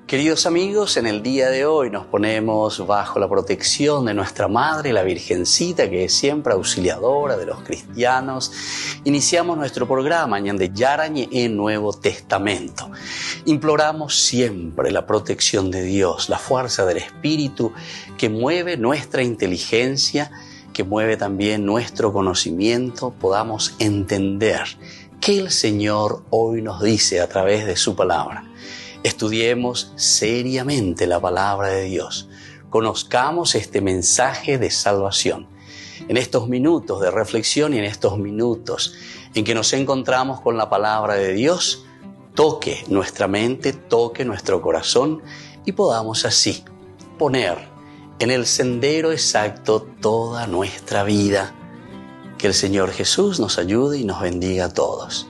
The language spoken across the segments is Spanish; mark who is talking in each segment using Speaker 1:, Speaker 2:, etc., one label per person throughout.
Speaker 1: Queridos amigos, en el día de hoy nos ponemos bajo la protección de nuestra Madre, la Virgencita, que es siempre auxiliadora de los cristianos. Iniciamos nuestro programa Ñande Yarañe en Nuevo Testamento. Imploramos siempre la protección de Dios, la fuerza del Espíritu que mueve nuestra inteligencia, que mueve también nuestro conocimiento, podamos entender qué el Señor hoy nos dice a través de su palabra. Estudiemos seriamente la palabra de Dios. Conozcamos este mensaje de salvación. En estos minutos de reflexión y en estos minutos en que nos encontramos con la palabra de Dios, toque nuestra mente, toque nuestro corazón y podamos así poner en el sendero exacto toda nuestra vida. Que el Señor Jesús nos ayude y nos bendiga a todos.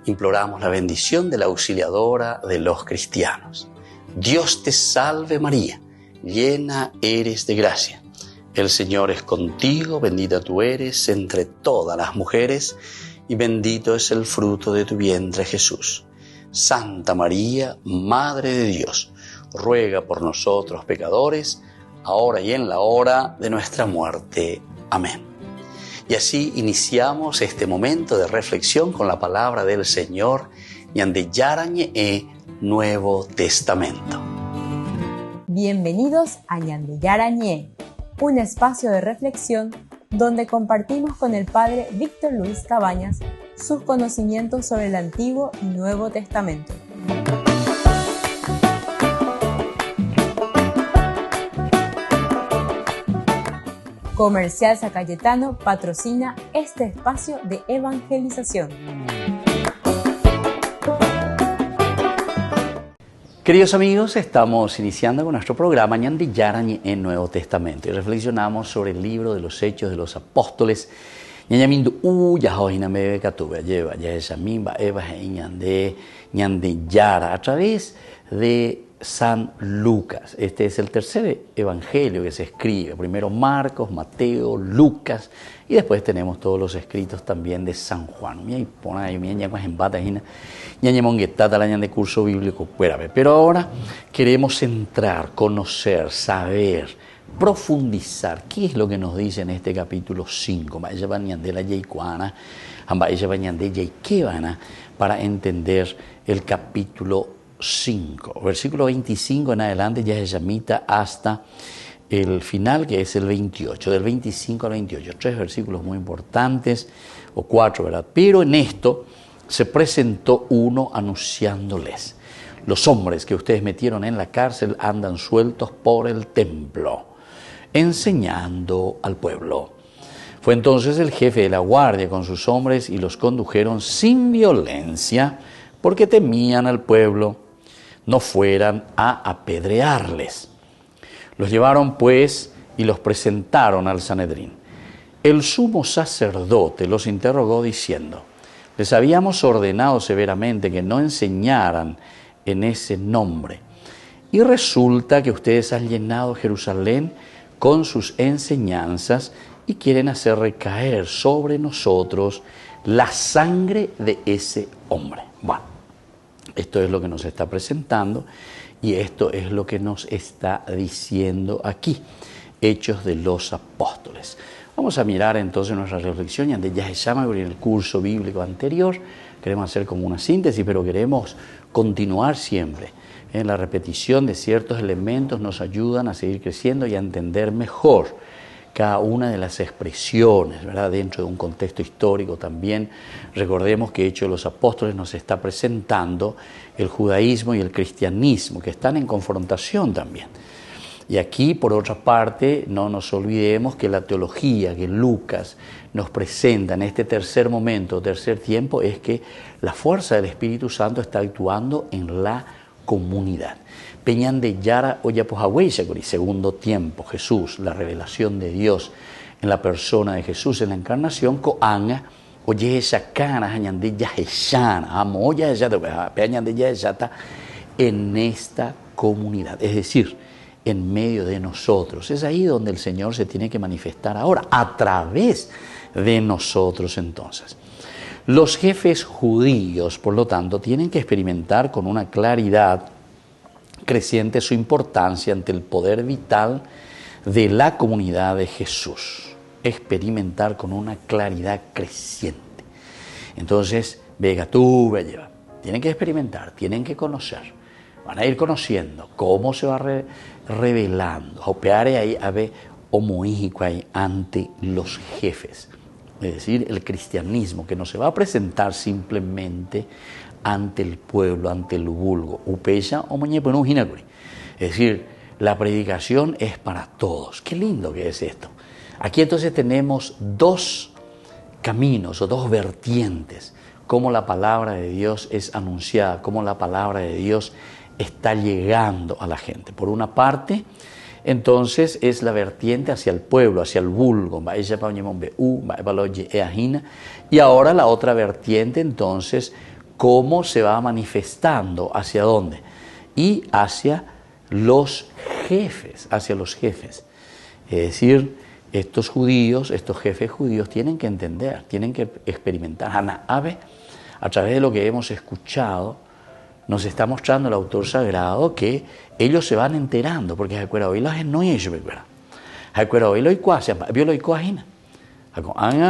Speaker 1: Imploramos la bendición de la auxiliadora de los cristianos. Dios te salve María, llena eres de gracia. El Señor es contigo, bendita tú eres entre todas las mujeres y bendito es el fruto de tu vientre Jesús. Santa María, Madre de Dios, ruega por nosotros pecadores, ahora y en la hora de nuestra muerte. Amén. Y así iniciamos este momento de reflexión con la palabra del Señor, Ñande Yarañe Nuevo Testamento.
Speaker 2: Bienvenidos a Ñande Yarañe, un espacio de reflexión donde compartimos con el Padre Víctor Luis Cabañas sus conocimientos sobre el Antiguo y Nuevo Testamento. Comercial San Cayetano patrocina este espacio de evangelización.
Speaker 1: Queridos amigos, estamos iniciando con nuestro programa Ñande Yarañe en Nuevo Testamento y reflexionamos sobre el libro de los Hechos de los Apóstoles. Ñande Yara a través de San Lucas. Este es el tercer evangelio que se escribe. Primero Marcos, Mateo, Lucas y después tenemos todos los escritos también de San Juan. Curso bíblico. Pero ahora queremos entrar, conocer, saber, profundizar qué es lo que nos dice en este capítulo 5 para entender el capítulo 5, versículo 25 en adelante ya se llamita hasta el final, que es el 28, del 25 al 28, 3 versículos muy importantes, o 4, ¿verdad? Pero en esto se presentó uno anunciándoles: los hombres que ustedes metieron en la cárcel andan sueltos por el templo, enseñando al pueblo. Fue entonces el jefe de la guardia con sus hombres y los condujeron sin violencia, porque temían al pueblo, no fueran a apedrearles. Los llevaron pues y los presentaron al Sanedrín. El sumo sacerdote los interrogó diciendo: les habíamos ordenado severamente que no enseñaran en ese nombre, y resulta que ustedes han llenado Jerusalén con sus enseñanzas y quieren hacer recaer sobre nosotros la sangre de ese hombre. Bueno, esto es lo que nos está presentando y esto es lo que nos está diciendo aquí, Hechos de los Apóstoles. Vamos a mirar entonces nuestra reflexión, ya se llama en el curso bíblico anterior. Queremos hacer como una síntesis, pero queremos continuar siempre. En la repetición de ciertos elementos nos ayudan a seguir creciendo y a entender mejor cada una de las expresiones, ¿verdad? Dentro de un contexto histórico también. Recordemos que Hechos de los Apóstoles nos está presentando el judaísmo y el cristianismo, que están en confrontación también. Y aquí, por otra parte, no nos olvidemos que la teología que Lucas nos presenta en este tercer momento, tercer tiempo, es que la fuerza del Espíritu Santo está actuando en la comunidad. Peñan de Yara Oyapojahueyacori, segundo tiempo, Jesús, la revelación de Dios en la persona de Jesús en la encarnación, coanga, oye shakana, hañan de yaheshana, amoya yata, peñan de yaheshata, en esta comunidad, es decir, en medio de nosotros. Es ahí donde el Señor se tiene que manifestar ahora, a través de nosotros entonces. Los jefes judíos, por lo tanto, tienen que experimentar con una claridad creciente su importancia ante el poder vital de la comunidad de Jesús. Experimentar con una claridad creciente. Entonces, vega tú, lleva. Tienen que experimentar, tienen que conocer. Van a ir conociendo cómo se va revelando. Opeare ahí a ver homoígico ahí ante los jefes. Es decir, el cristianismo que no se va a presentar simplemente ante el pueblo, ante el vulgo. Es decir, la predicación es para todos. Qué lindo que es esto. Aquí entonces tenemos dos caminos o dos vertientes, cómo la palabra de Dios es anunciada, cómo la palabra de Dios está llegando a la gente. Por una parte, entonces es la vertiente hacia el pueblo, hacia el vulgo, y ahora la otra vertiente entonces, cómo se va manifestando, hacia dónde, y hacia los jefes, Es decir, estos judíos, estos jefes judíos tienen que entender, tienen que experimentar. A través de lo que hemos escuchado, nos está mostrando el autor sagrado que ellos se van enterando, porque hoy la gente no es hoy lo imagina.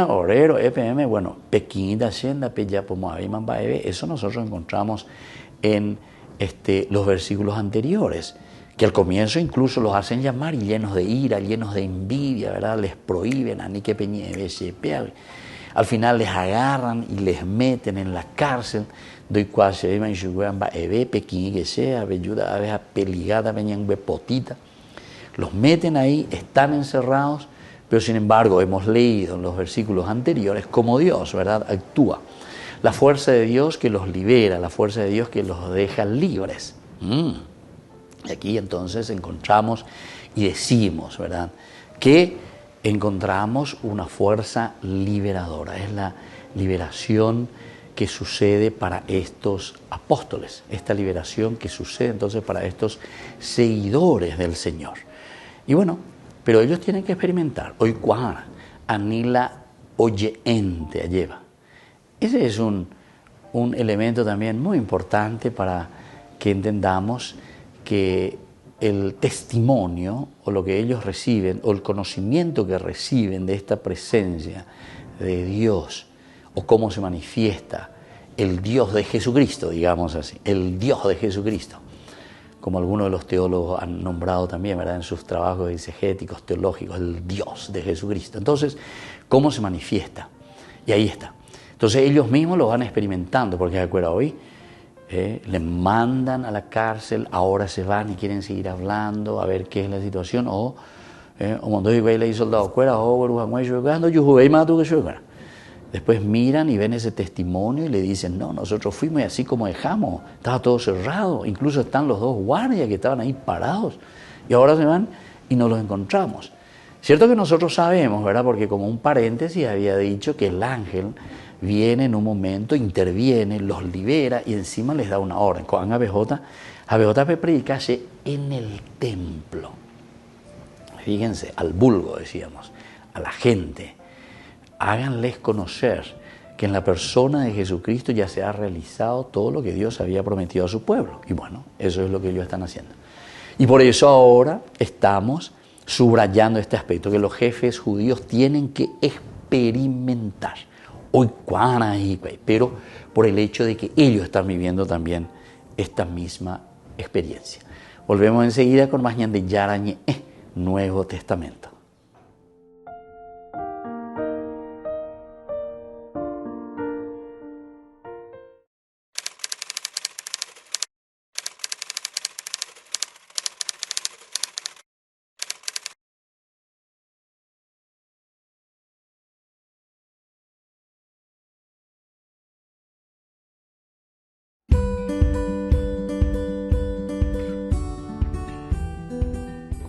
Speaker 1: Orero, EPM, bueno, pequeñita hacienda, eso nosotros encontramos en los versículos anteriores, que al comienzo incluso los hacen llamar y llenos de ira, llenos de envidia, ¿verdad? Les prohíben a Nique Peñeve, al final les agarran y les meten en la cárcel. Doy cuasi que sea, peligada, potita. Los meten ahí, están encerrados, pero sin embargo hemos leído en los versículos anteriores cómo Dios, ¿verdad?, actúa. La fuerza de Dios que los libera, la fuerza de Dios que los deja libres. Y aquí entonces encontramos y decimos, ¿verdad?, que encontramos una fuerza liberadora. Es la liberación que sucede para estos apóstoles, esta liberación que sucede entonces para estos seguidores del Señor. Y bueno, pero ellos tienen que experimentar. Hoy cuana, anila oyente lleva. Ese es un elemento también muy importante para que entendamos que el testimonio o lo que ellos reciben o el conocimiento que reciben de esta presencia de Dios o cómo se manifiesta el Dios de Jesucristo, digamos así, el Dios de Jesucristo, como algunos de los teólogos han nombrado también, ¿verdad?, en sus trabajos exegéticos, teológicos, el Dios de Jesucristo. Entonces, ¿cómo se manifiesta? Y ahí está. Entonces ellos mismos lo van experimentando, porque recuerda hoy, le mandan a la cárcel, ahora se van y quieren seguir hablando, a ver qué es la situación, o cuando le hizo soldado fuera, después miran y ven ese testimonio y le dicen, no, nosotros fuimos y así como dejamos, estaba todo cerrado, incluso están los dos guardias que estaban ahí parados, y ahora se van y nos los encontramos. Cierto que nosotros sabemos, ¿verdad?, porque como un paréntesis había dicho que el ángel viene en un momento, interviene, los libera y encima les da una orden. Con ABJ predicase en el templo. Fíjense, al vulgo decíamos, a la gente. Háganles conocer que en la persona de Jesucristo ya se ha realizado todo lo que Dios había prometido a su pueblo. Y bueno, eso es lo que ellos están haciendo. Y por eso ahora estamos subrayando este aspecto, que los jefes judíos tienen que experimentar. Hoy pero por el hecho de que ellos están viviendo también esta misma experiencia. Volvemos enseguida con más de Yarañe, Nuevo Testamento.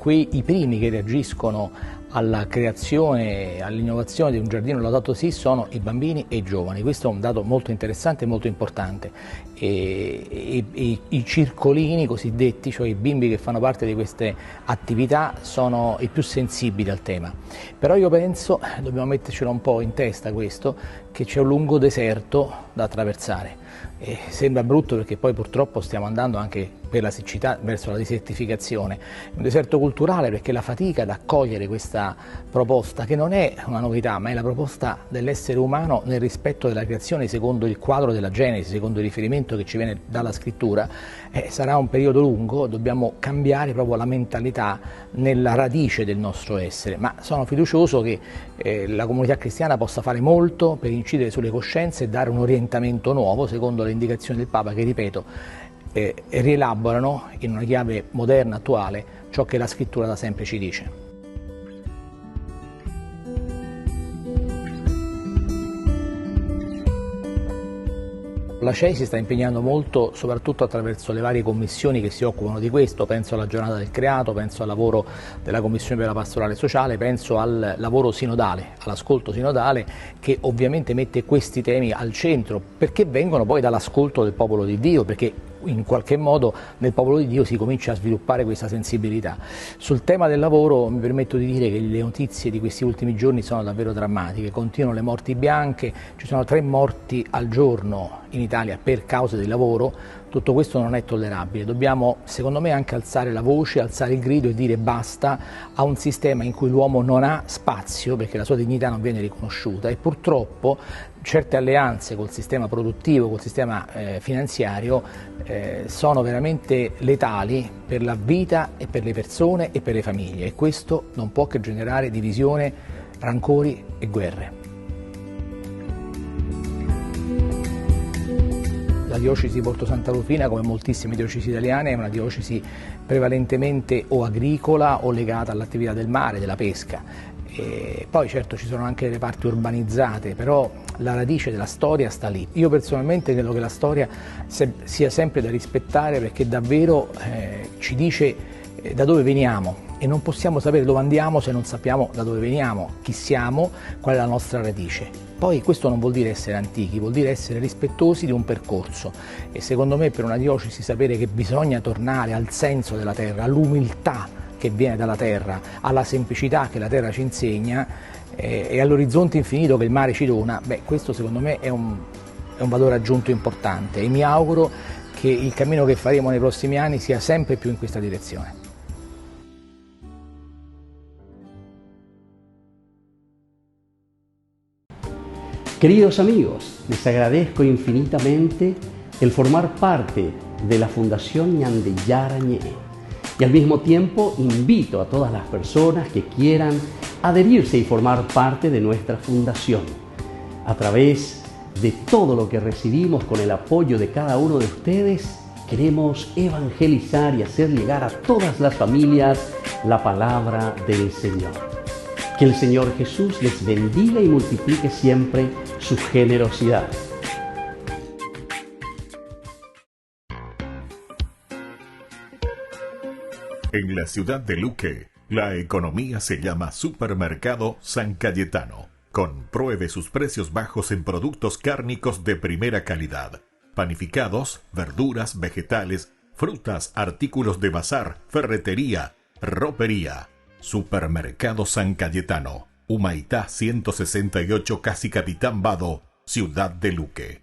Speaker 3: I primi che reagiscono alla creazione, all'innovazione di un giardino Laudato Si sono i bambini e i giovani. Questo è un dato molto interessante e molto importante. e i circolini cosiddetti, cioè i bimbi che fanno parte di queste attività, sono i più sensibili al tema. Però io penso, dobbiamo mettercelo un po' in testa questo, che c'è un lungo deserto da attraversare. E sembra brutto perché poi purtroppo stiamo andando anche per la siccità verso la desertificazione, un deserto culturale, perché la fatica ad accogliere questa proposta, che non è una novità ma è la proposta dell'essere umano nel rispetto della creazione secondo il quadro della Genesi, secondo il riferimento che ci viene dalla scrittura, sarà un periodo lungo. Dobbiamo cambiare proprio la mentalità nella radice del nostro essere, ma sono fiducioso che la comunità cristiana possa fare molto per incidere sulle coscienze e dare un orientamento nuovo secondo le indicazioni del Papa, che ripeto rielaborano in una chiave moderna, attuale, ciò che la scrittura da sempre ci dice. La CEI si sta impegnando molto, soprattutto attraverso le varie commissioni che si occupano di questo. Penso alla giornata del creato, penso al lavoro della Commissione per la pastorale sociale, penso al lavoro sinodale, all'ascolto sinodale, che ovviamente mette questi temi al centro, perché vengono poi dall'ascolto del popolo di Dio, perché in qualche modo nel popolo di Dio si comincia a sviluppare questa sensibilità. Sul tema del lavoro mi permetto di dire che le notizie di questi ultimi giorni sono davvero drammatiche, continuano le morti bianche, ci sono 3 morti al giorno in Italia per causa del lavoro. Tutto questo non è tollerabile, dobbiamo secondo me anche alzare la voce, alzare il grido e dire basta a un sistema in cui l'uomo non ha spazio perché la sua dignità non viene riconosciuta, e purtroppo certe alleanze col sistema produttivo, col sistema finanziario sono veramente letali per la vita e per le persone e per le famiglie, e questo non può che generare divisione, rancori e guerre. La diocesi di Porto Santa Rufina, come moltissime diocesi italiane, è una diocesi prevalentemente o agricola o legata all'attività del mare, della pesca. E poi certo ci sono anche le parti urbanizzate, però la radice della storia sta lì. Io personalmente credo che la storia sia sempre da rispettare, perché davvero ci dice da dove veniamo, e non possiamo sapere dove andiamo se non sappiamo da dove veniamo, chi siamo, qual è la nostra radice. Poi questo non vuol dire essere antichi, vuol dire essere rispettosi di un percorso, e secondo me per una diocesi sapere che bisogna tornare al senso della terra, all'umiltà che viene dalla terra, alla semplicità che la terra ci insegna e all'orizzonte infinito che il mare ci dona, questo secondo me è un valore aggiunto importante, e mi auguro che il cammino che faremo nei prossimi anni sia sempre più in questa direzione.
Speaker 4: Queridos amigos, les agradezco infinitamente el formar parte de la Fundación Ñande Yarañe, y al mismo tiempo invito a todas las personas que quieran adherirse y formar parte de nuestra fundación. A través de todo lo que recibimos con el apoyo de cada uno de ustedes, queremos evangelizar y hacer llegar a todas las familias la palabra del Señor. Que el Señor Jesús les bendiga y multiplique siempre su generosidad.
Speaker 5: En la ciudad de Luque, la economía se llama Supermercado San Cayetano. Compruebe sus precios bajos en productos cárnicos de primera calidad. Panificados, verduras, vegetales, frutas, artículos de bazar, ferretería, ropería. Supermercado San Cayetano, Humaitá 168, Casi Capitán Vado, Ciudad de Luque.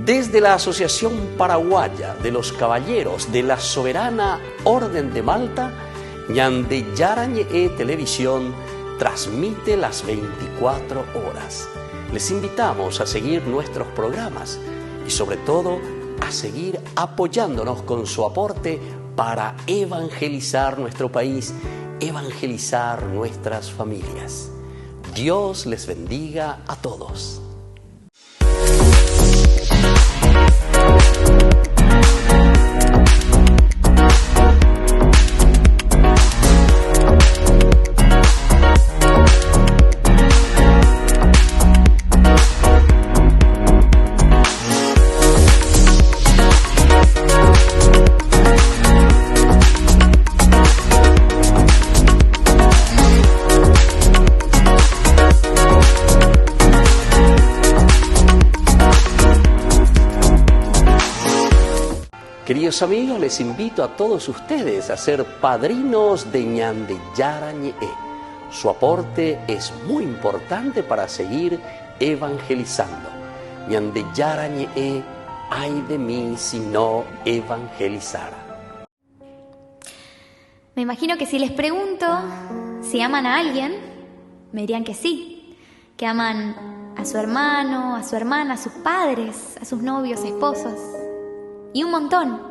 Speaker 1: Desde la Asociación Paraguaya de los Caballeros de la Soberana Orden de Malta, Ñande Yarañe Televisión transmite las 24 horas. Les invitamos a seguir nuestros programas y sobre todo a seguir apoyándonos con su aporte para evangelizar nuestro país, evangelizar nuestras familias. Dios les bendiga a todos.
Speaker 4: Queridos amigos, les invito a todos ustedes a ser padrinos de Ñandeyara Ñe'e. Su aporte es muy importante para seguir evangelizando. Ñandeyara Ñe'e, ay de mí si no evangelizara.
Speaker 6: Me imagino que si les pregunto si aman a alguien, me dirían que sí, que aman a su hermano, a su hermana, a sus padres, a sus novios, esposos, y un montón.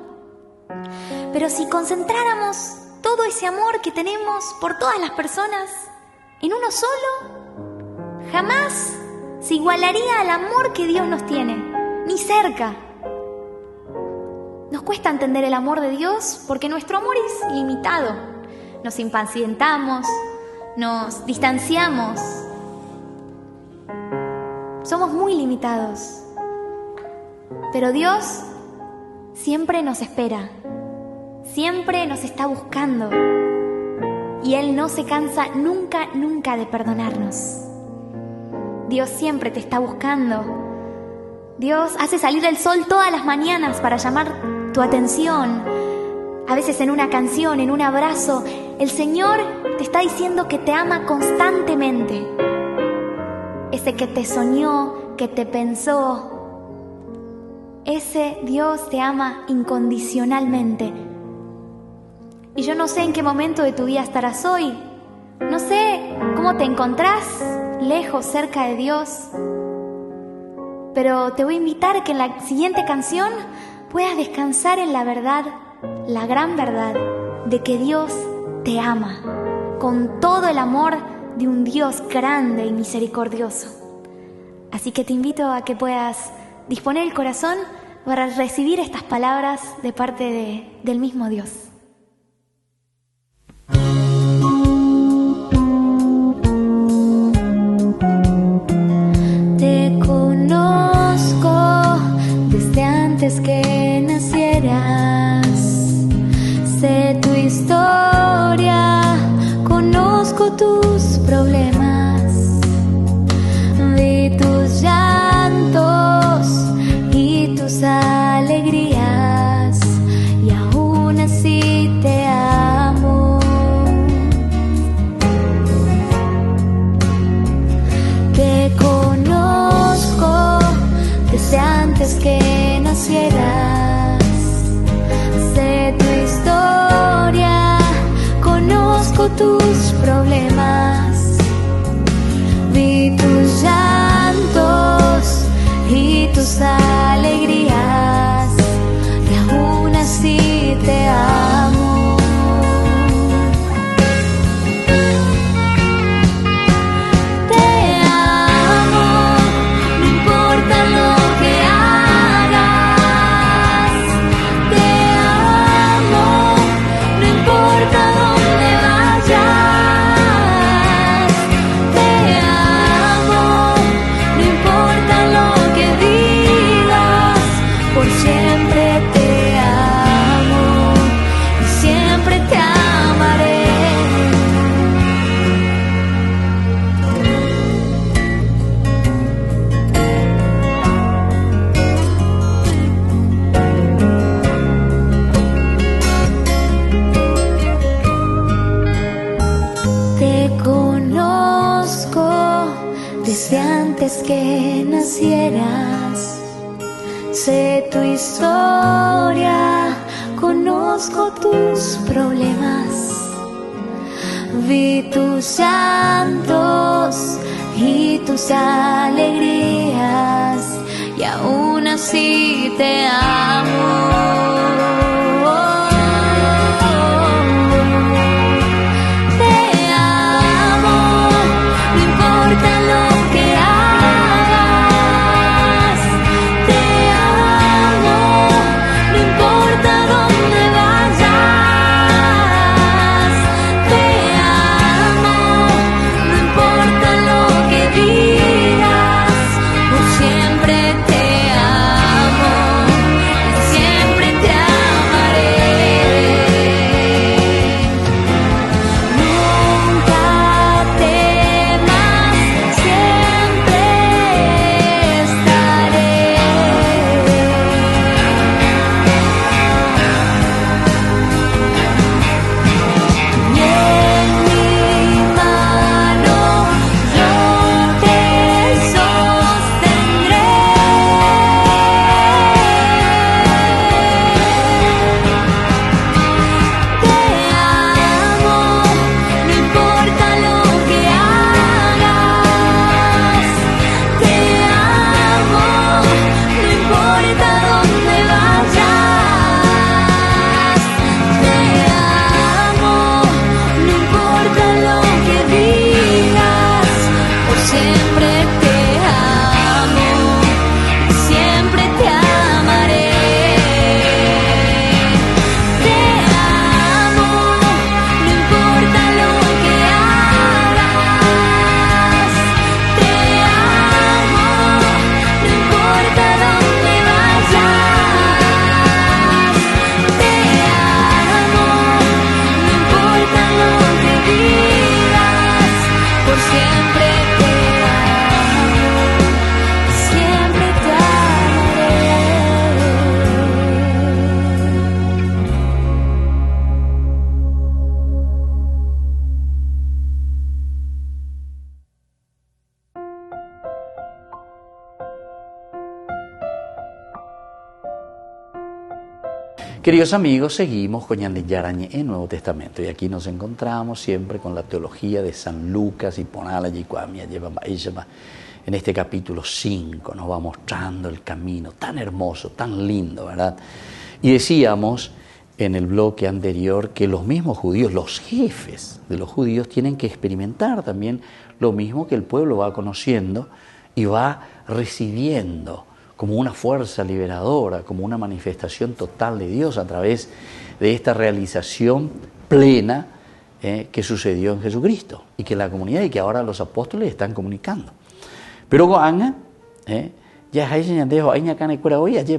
Speaker 6: Pero si concentráramos todo ese amor que tenemos por todas las personas en uno solo, jamás se igualaría al amor que Dios nos tiene, ni cerca. Nos cuesta entender el amor de Dios porque nuestro amor es limitado. Nos impacientamos, nos distanciamos. Somos muy limitados. Pero Dios siempre nos espera, siempre nos está buscando. Y Él no se cansa nunca, nunca de perdonarnos. Dios siempre te está buscando. Dios hace salir el sol todas las mañanas para llamar tu atención. A veces en una canción, en un abrazo, el Señor te está diciendo que te ama constantemente. Ese que te soñó, que te pensó, ese Dios te ama incondicionalmente. Y yo no sé en qué momento de tu vida estarás hoy. No sé cómo te encontrás, lejos, cerca de Dios. Pero te voy a invitar a que en la siguiente canción puedas descansar en la verdad, la gran verdad, de que Dios te ama, con todo el amor de un Dios grande y misericordioso. Así que te invito a que puedas disponer el corazón para recibir estas palabras de parte del mismo Dios. Te conozco desde antes que nacieras. Sé tu historia, conozco tus problemas. Vi tus llantos y tus alegrías, y aún así te amo. Te conozco desde antes que nacieras. Sé tu historia, conozco tus problemas. Vi tus llantos y tus alegrías, y aún así te amo. Te amo, no importa lo que hagas. Te amo, no importa dónde vayas. Te amo, no importa lo que digas, por siempre te amo y siempre te amaré. Te conozco desde antes que nacieras. Sé tu historia, conozco tus problemas. Vi tus llantos y tus alegrías, y aún así te amo. Siempre te
Speaker 1: Queridos amigos, seguimos con Ñande Yarañe en Nuevo Testamento y aquí nos encontramos siempre con la teología de San Lucas y Ponala Yicuamia lleva en este capítulo 5 nos va mostrando el camino tan hermoso, tan lindo, ¿verdad? Y decíamos en el bloque anterior que los mismos judíos, los jefes de los judíos tienen que experimentar también lo mismo que el pueblo va conociendo y va recibiendo como una fuerza liberadora, como una manifestación total de Dios a través de esta realización plena que sucedió en Jesucristo y que la comunidad y que ahora los apóstoles están comunicando. Pero Goanga, ya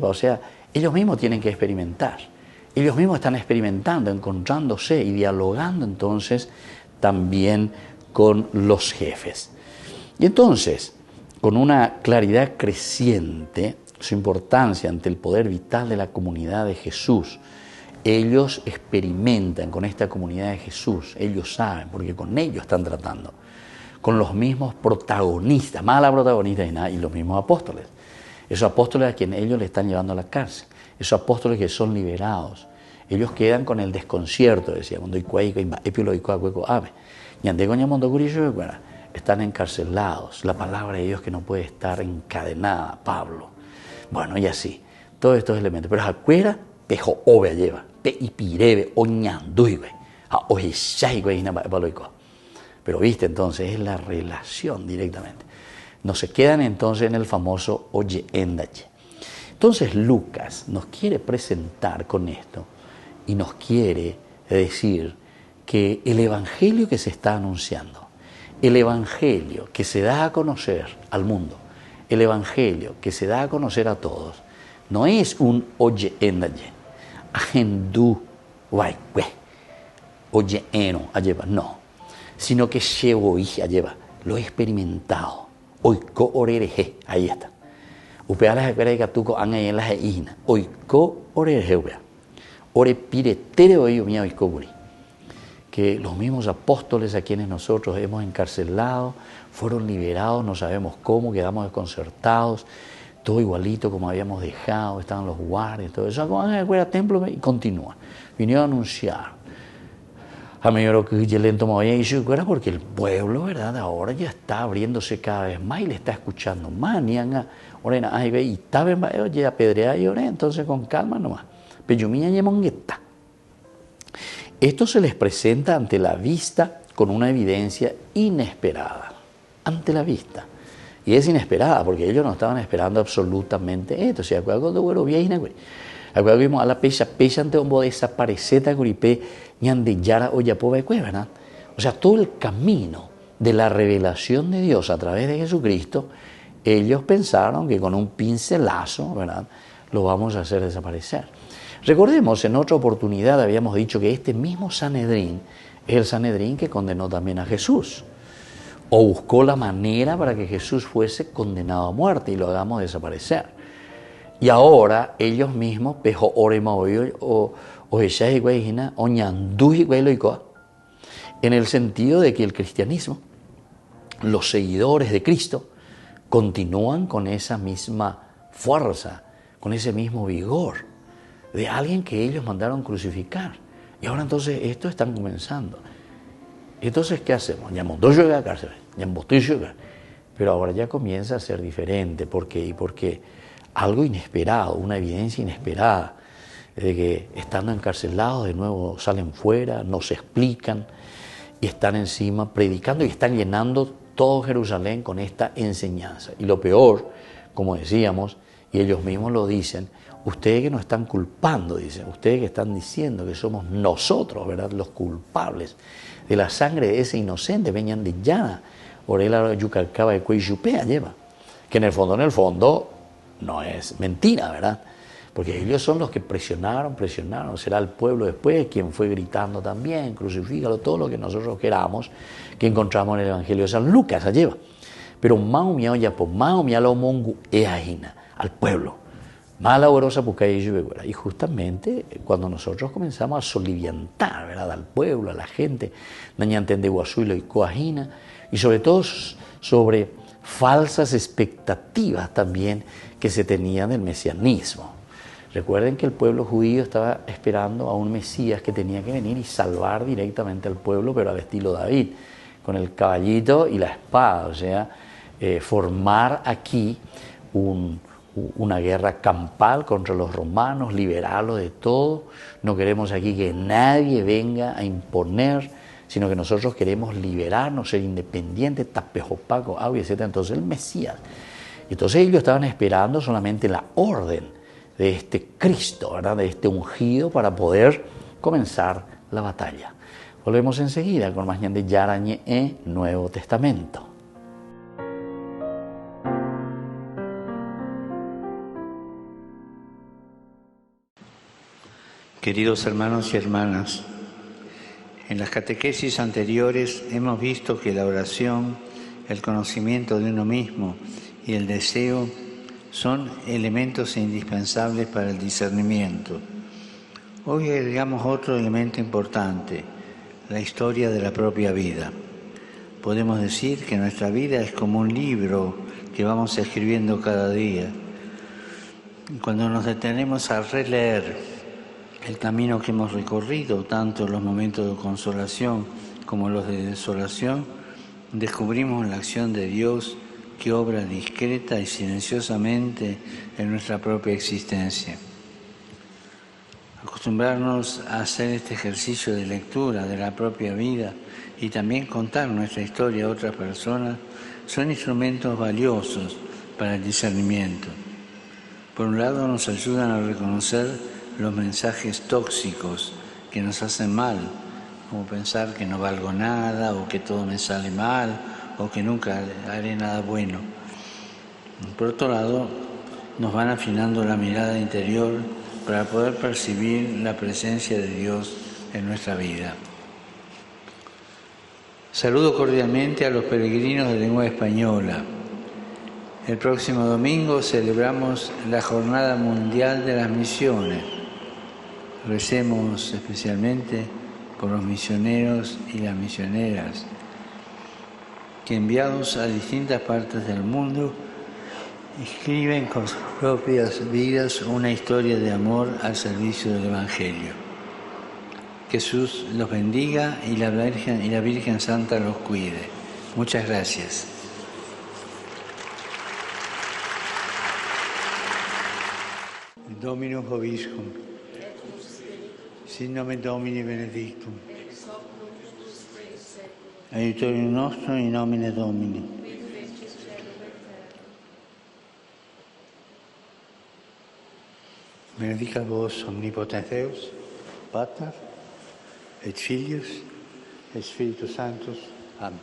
Speaker 1: o sea, ellos mismos tienen que experimentar. Ellos mismos están experimentando, encontrándose y dialogando entonces también con los jefes. Y entonces, con una claridad creciente, su importancia ante el poder vital de la comunidad de Jesús, ellos experimentan con esta comunidad de Jesús, ellos saben, porque con ellos están tratando, con los mismos protagonistas, más la protagonista y los mismos apóstoles. Esos apóstoles a quienes ellos le están llevando a la cárcel, esos apóstoles que son liberados, ellos quedan con el desconcierto, decíamos, están encarcelados, la palabra de Dios que no puede estar encadenada, Pablo. Bueno, y así, todos estos elementos. Pero acuera, pejo obvia lleva, pe y pirebe, oñandui, pero viste, entonces, es la relación directamente. No se quedan entonces en el famoso oye endache. Entonces Lucas nos quiere presentar con esto y nos quiere decir que el evangelio que se está anunciando, el evangelio que se da a conocer al mundo, el evangelio que se da a conocer a todos, no es un oye endaye, agendú, guayque, oye eno, alleva, no, sino que llevo y alleva, lo he experimentado, oiko orereje, ahí está. Upealas espera que tú han en las islas, oiko orereje, upea, ore pire tere oyo mía oiko guri. Que los mismos apóstoles a quienes nosotros hemos encarcelado fueron liberados, no sabemos cómo, quedamos desconcertados, todo igualito como habíamos dejado, estaban los guardias, todo eso, al templo y continúa. Vinieron a anunciar. A mí lo que lento porque el pueblo, ¿verdad? Ahora ya está abriéndose cada vez más y le está escuchando más. Y está ya apedreada y oré, entonces con calma nomás. Pero esto se les presenta ante la vista con una evidencia inesperada, ante la vista. Y es inesperada porque ellos no estaban esperando absolutamente esto. O sea, algo de bueno bien, algo vimos a la pecha ante un bo desaparecer a Guripe, ñande yara o yapoba ¿verdad? O sea, todo el camino de la revelación de Dios a través de Jesucristo, ellos pensaron que con un pincelazo, ¿verdad?, lo vamos a hacer desaparecer. Recordemos, en otra oportunidad habíamos dicho que este mismo Sanedrín es el Sanedrín que condenó también a Jesús, o buscó la manera para que Jesús fuese condenado a muerte y lo hagamos desaparecer. Y ahora ellos mismos, pejo orema o en el sentido de que el cristianismo, los seguidores de Cristo, continúan con esa misma fuerza, con ese mismo vigor de alguien que ellos mandaron crucificar. Y ahora entonces esto están comenzando. Entonces, ¿qué hacemos? Ya montó yo a la cárcel, ya montó yo. Pero ahora ya comienza a ser diferente. ¿Por qué? Y porque algo inesperado, una evidencia inesperada, de que estando encarcelados de nuevo salen fuera, no se explican y están encima predicando y están llenando todo Jerusalén con esta enseñanza. Y lo peor, como decíamos, y ellos mismos lo dicen, ustedes que nos están culpando, dicen, ustedes que están diciendo que somos nosotros, ¿verdad?, los culpables de la sangre de ese inocente, venían de llana, orela yucalcaba de cueyupea lleva, que en el fondo no es mentira, ¿verdad? Porque ellos son los que presionaron, será el pueblo después quien fue gritando también, crucifícalo, todo lo que nosotros queramos, que encontramos en el Evangelio de San Lucas, allá lleva. Pero Mao Miao Yapo, Mao Miao Mongu Eajina, al pueblo. Y justamente cuando nosotros comenzamos a soliviantar, ¿verdad?, al pueblo, a la gente, y sobre todo sobre falsas expectativas también que se tenían del mesianismo. Recuerden que el pueblo judío estaba esperando a un Mesías que tenía que venir y salvar directamente al pueblo, pero al estilo David, con el caballito y la espada, o sea, formar aquí una guerra campal contra los romanos, liberarlos de todo. No queremos aquí que nadie venga a imponer, sino que nosotros queremos liberarnos, ser independientes, tapejopaco, agua, etc. Entonces el Mesías. Entonces ellos estaban esperando solamente la orden de este Cristo, ¿verdad? De este ungido para poder comenzar la batalla. Volvemos enseguida con más Ñande Yarañe, Nuevo Testamento.
Speaker 7: Queridos hermanos y hermanas, en las catequesis anteriores hemos visto que la oración, el conocimiento de uno mismo y el deseo son elementos indispensables para el discernimiento. Hoy agregamos otro elemento importante, la historia de la propia vida. Podemos decir que nuestra vida es como un libro que vamos escribiendo cada día. Cuando nos detenemos a releer el camino que hemos recorrido, tanto los momentos de consolación como los de desolación, descubrimos la acción de Dios que obra discreta y silenciosamente en nuestra propia existencia. Acostumbrarnos a hacer este ejercicio de lectura de la propia vida y también contar nuestra historia a otras personas son instrumentos valiosos para el discernimiento. Por un lado, nos ayudan a reconocer los mensajes tóxicos que nos hacen mal, como pensar que no valgo nada o que todo me sale mal o que nunca haré nada bueno. Por otro lado, nos van afinando la mirada interior para poder percibir la presencia de Dios en nuestra vida. Saludo cordialmente a los peregrinos de lengua española. El próximo domingo celebramos la Jornada Mundial de las Misiones. Recemos especialmente por los misioneros y las misioneras que, enviados a distintas partes del mundo, escriben con sus propias vidas una historia de amor al servicio del Evangelio. Jesús los bendiga y la Virgen Santa los cuide. Muchas gracias. Dominus vobiscum. Sin nomen Domini benedictum. Aiutorium nostrum in nomine Domini. Benedicat vos omnipotens Deus, Pater, et Filius, et Spiritus Sanctus. Amén.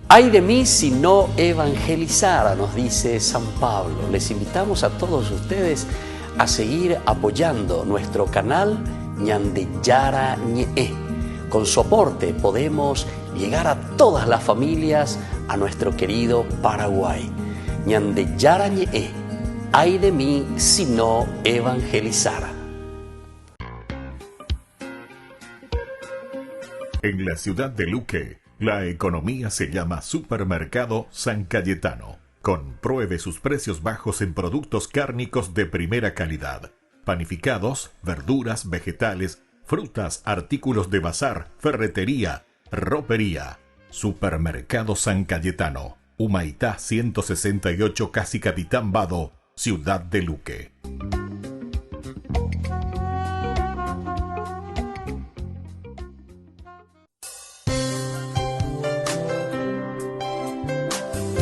Speaker 4: Ay de mí si no evangelizara, nos dice San Pablo. Les invitamos a todos ustedes a seguir apoyando nuestro canal Ñande Yarañe. Con su aporte podemos llegar a todas las familias a nuestro querido Paraguay. Ñande Yarañe. Ay de mí si no evangelizara.
Speaker 5: En la ciudad de Luque, la economía se llama Supermercado San Cayetano. Compruebe sus precios bajos en productos cárnicos de primera calidad. Panificados, verduras, vegetales, frutas, artículos de bazar, ferretería, ropería. Supermercado San Cayetano. Humaitá 168, Casi Capitán Vado, ciudad de Luque.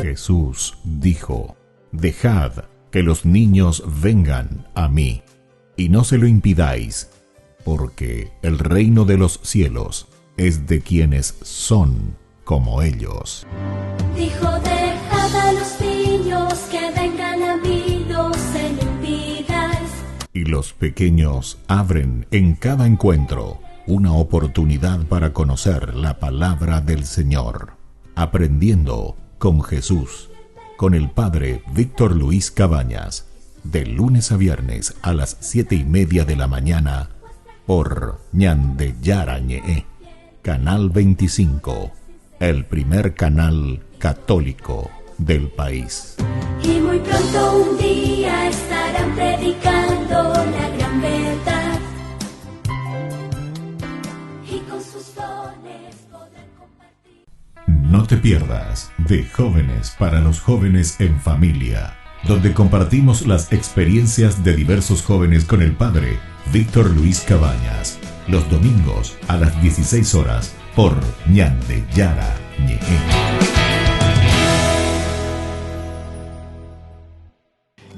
Speaker 5: Jesús dijo: dejad que los niños vengan a mí, y no se lo impidáis, porque el reino de los cielos es de quienes son como ellos.
Speaker 8: Dijo: dejad a los niños que vengan a mí, no se lo impidáis.
Speaker 5: Y los pequeños abren en cada encuentro una oportunidad para conocer la palabra del Señor, aprendiendo con Jesús, con el Padre Víctor Luis Cabañas, de lunes a viernes a las 7:30 de la mañana, por Ñandeyara Ñe'e, Canal 25, el primer canal católico del país.
Speaker 8: Y muy pronto un día estarán predicando la gran verdad. Y con sus dones podrán compartir.
Speaker 5: No te pierdas de Jóvenes para los Jóvenes en Familia, donde compartimos las experiencias de diversos jóvenes con el padre Víctor Luis Cabañas, los domingos a las 16 horas por Ñandeyara Ñe'e.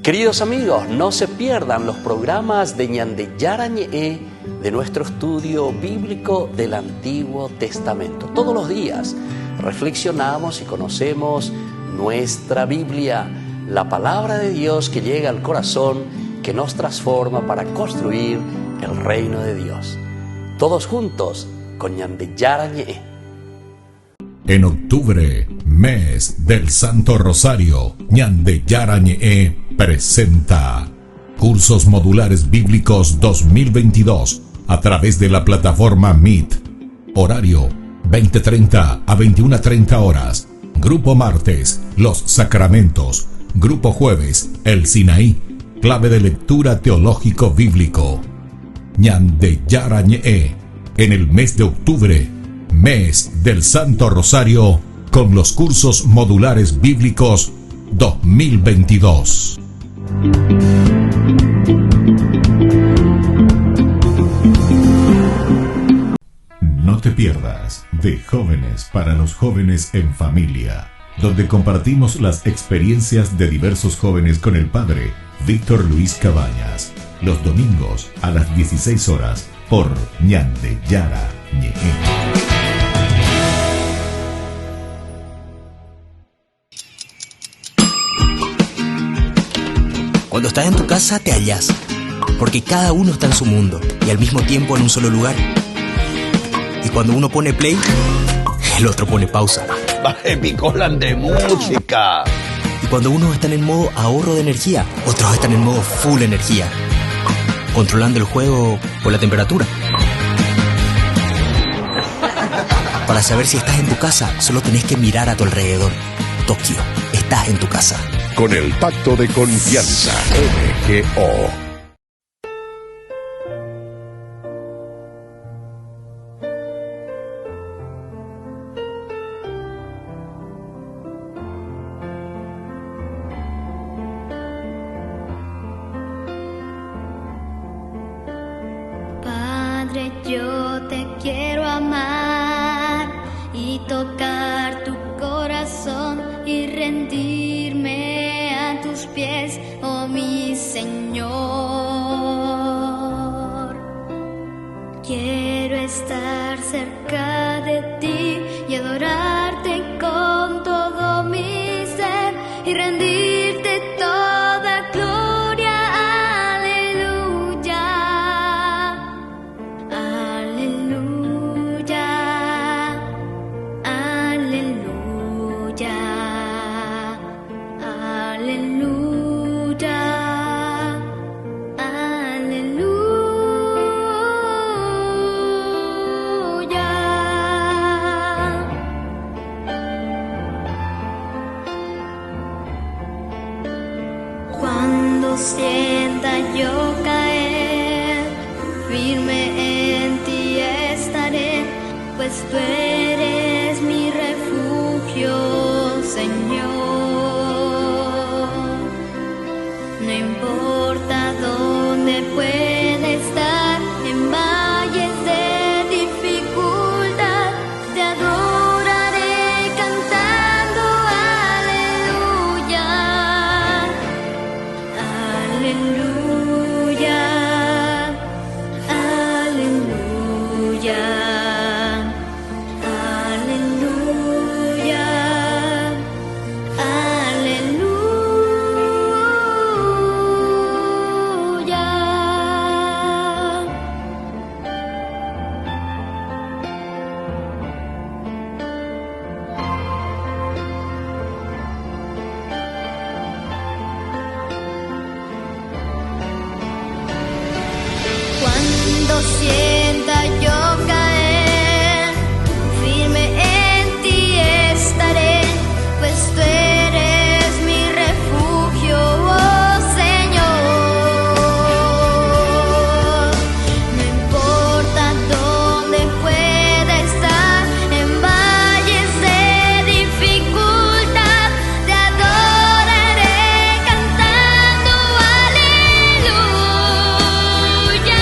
Speaker 4: Queridos amigos, no se pierdan los programas de Ñandeyara Ñe'e de nuestro estudio bíblico del Antiguo Testamento. Todos los días reflexionamos y conocemos nuestra Biblia, la palabra de Dios que llega al corazón, que nos transforma para construir el reino de Dios. Todos juntos con Ñandeyara Ñe'e.
Speaker 5: En octubre, mes del Santo Rosario, Ñandeyara Ñe'e presenta Cursos Modulares Bíblicos 2022 a través de la plataforma Meet. Horario 20:30 a 21:30 horas. Grupo martes, Los Sacramentos. Grupo jueves, El Sinaí. Clave de lectura teológico bíblico. Ñandeyara Ñe'e en el mes de octubre, mes del Santo Rosario, con los cursos modulares bíblicos 2022. No te pierdas de Jóvenes para los Jóvenes en Familia, donde compartimos las experiencias de diversos jóvenes con el padre Víctor Luis Cabañas, los domingos a las 16 horas por Ñandeyara Ñe'e.
Speaker 9: Cuando estás en tu casa te hallas, porque cada uno está en su mundo y al mismo tiempo en un solo lugar. Y cuando uno pone play, el otro pone pausa.
Speaker 10: Baje picolan de música.
Speaker 9: Y cuando unos están en modo ahorro de energía, otros están en modo full energía, controlando el juego por la temperatura. Para saber si estás en tu casa, solo tenés que mirar a tu alrededor. Tokio, estás en tu casa.
Speaker 10: Con el pacto de confianza, MGO.
Speaker 8: Padre, yo te quiero amar y tocar tu corazón y rendirme a tus pies, oh mi Señor. Quiero estar cerca de ti y adorarte con todo mi ser y rendirte toda gloria. Aleluya, aleluya, aleluya, aleluya, aleluya. Cuando sienta yo caer, firme en ti estaré, pues tú eres mi refugio, Señor. No importa dónde pueda estar, en valles de dificultad, te adoraré cantando aleluya. Aleluya, aleluya, aleluya, aleluya. Cuando
Speaker 11: cuando sienta yo caer, firme en ti estaré, pues tú eres mi refugio, oh Señor. No importa dónde pueda estar, en valles de dificultad, te adoraré cantando aleluya.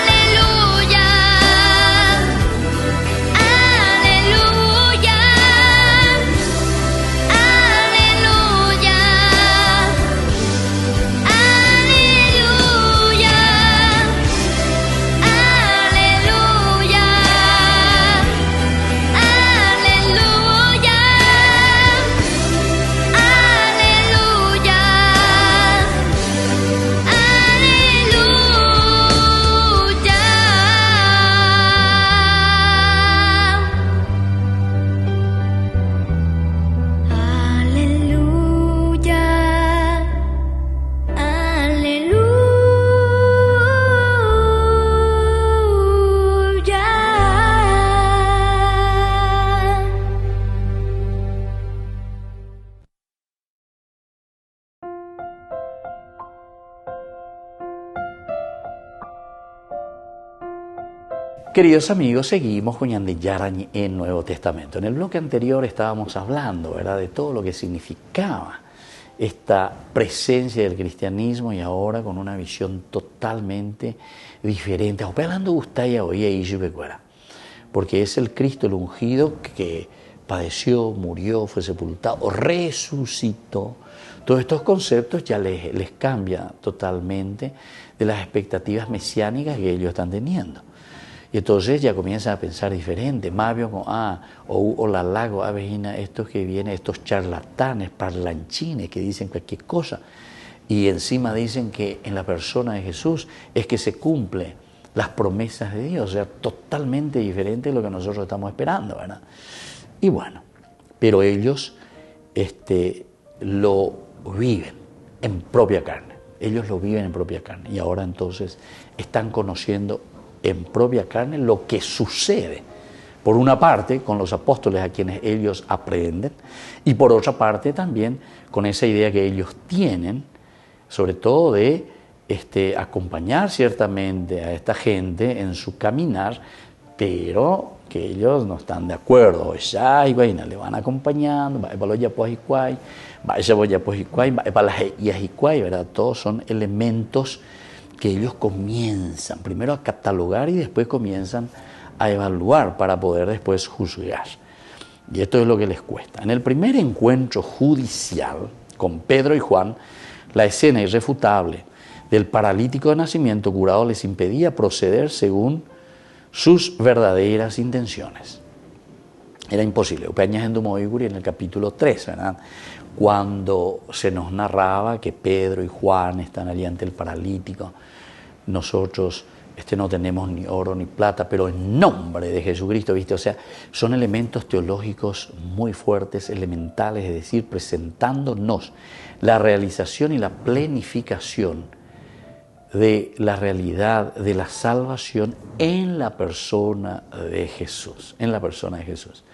Speaker 11: Aleluya. Aleluya. Aleluya.
Speaker 1: Queridos amigos, seguimos con Ñande Yarañe en Nuevo Testamento. En el bloque anterior estábamos hablando, ¿verdad?, de todo lo que significaba esta presencia del cristianismo, y ahora con una visión totalmente diferente. Hablando usted hoy ahí, porque es el Cristo, el ungido, que padeció, murió, fue sepultado, resucitó. Todos estos conceptos ya les cambia totalmente de las expectativas mesiánicas que ellos están teniendo. Y entonces ya comienzan a pensar diferente. Más bien como, o la lago, avejina, estos que vienen, estos charlatanes, parlanchines que dicen cualquier cosa. Y encima dicen que en la persona de Jesús es que se cumplen las promesas de Dios. O sea, totalmente diferente de lo que nosotros estamos esperando, ¿verdad? Y bueno, pero ellos lo viven en propia carne. Ellos lo viven en propia carne. Y ahora entonces están conociendo en propia carne lo que sucede, por una parte con los apóstoles a quienes ellos aprenden, y por otra parte también con esa idea que ellos tienen, sobre todo de acompañar ciertamente a esta gente en su caminar, pero que ellos no están de acuerdo. Ya, le van acompañando, ¿verdad? Todos son elementos que ellos comienzan primero a catalogar y después comienzan a evaluar para poder después juzgar. Y esto es lo que les cuesta. En el primer encuentro judicial con Pedro y Juan, la escena irrefutable del paralítico de nacimiento curado les impedía proceder según sus verdaderas intenciones. Era imposible. En el capítulo 3, ¿verdad?, cuando se nos narraba que Pedro y Juan están allí ante el paralítico. Nosotros no tenemos ni oro ni plata, pero en nombre de Jesucristo, ¿viste? O sea, son elementos teológicos muy fuertes, elementales, es decir, presentándonos la realización y la plenificación de la realidad de la salvación en la persona de Jesús, en la persona de Jesús.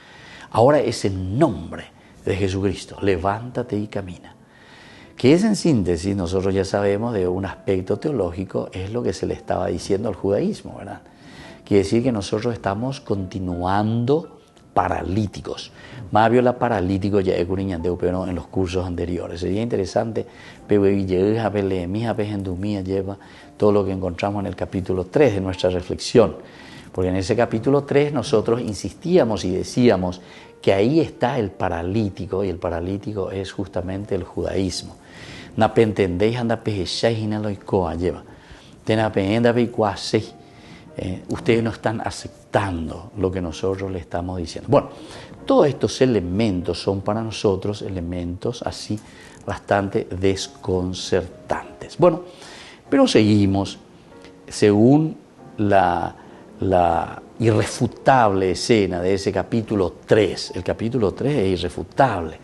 Speaker 1: Ahora es en nombre de Jesucristo, levántate y camina. Que es, en síntesis, nosotros ya sabemos de un aspecto teológico, es lo que se le estaba diciendo al judaísmo, ¿verdad? Quiere decir que nosotros estamos continuando paralíticos. Más viola paralítico ya pero en los cursos anteriores. Sería interesante, lleva todo lo que encontramos en el capítulo 3 de nuestra reflexión. Porque en ese capítulo 3 nosotros insistíamos y decíamos que ahí está el paralítico, y el paralítico es justamente el judaísmo. Ustedes no están aceptando lo que nosotros le estamos diciendo. Bueno, todos estos elementos son para nosotros elementos así bastante desconcertantes. Bueno, pero seguimos según la irrefutable escena de ese capítulo 3. El capítulo 3 es irrefutable,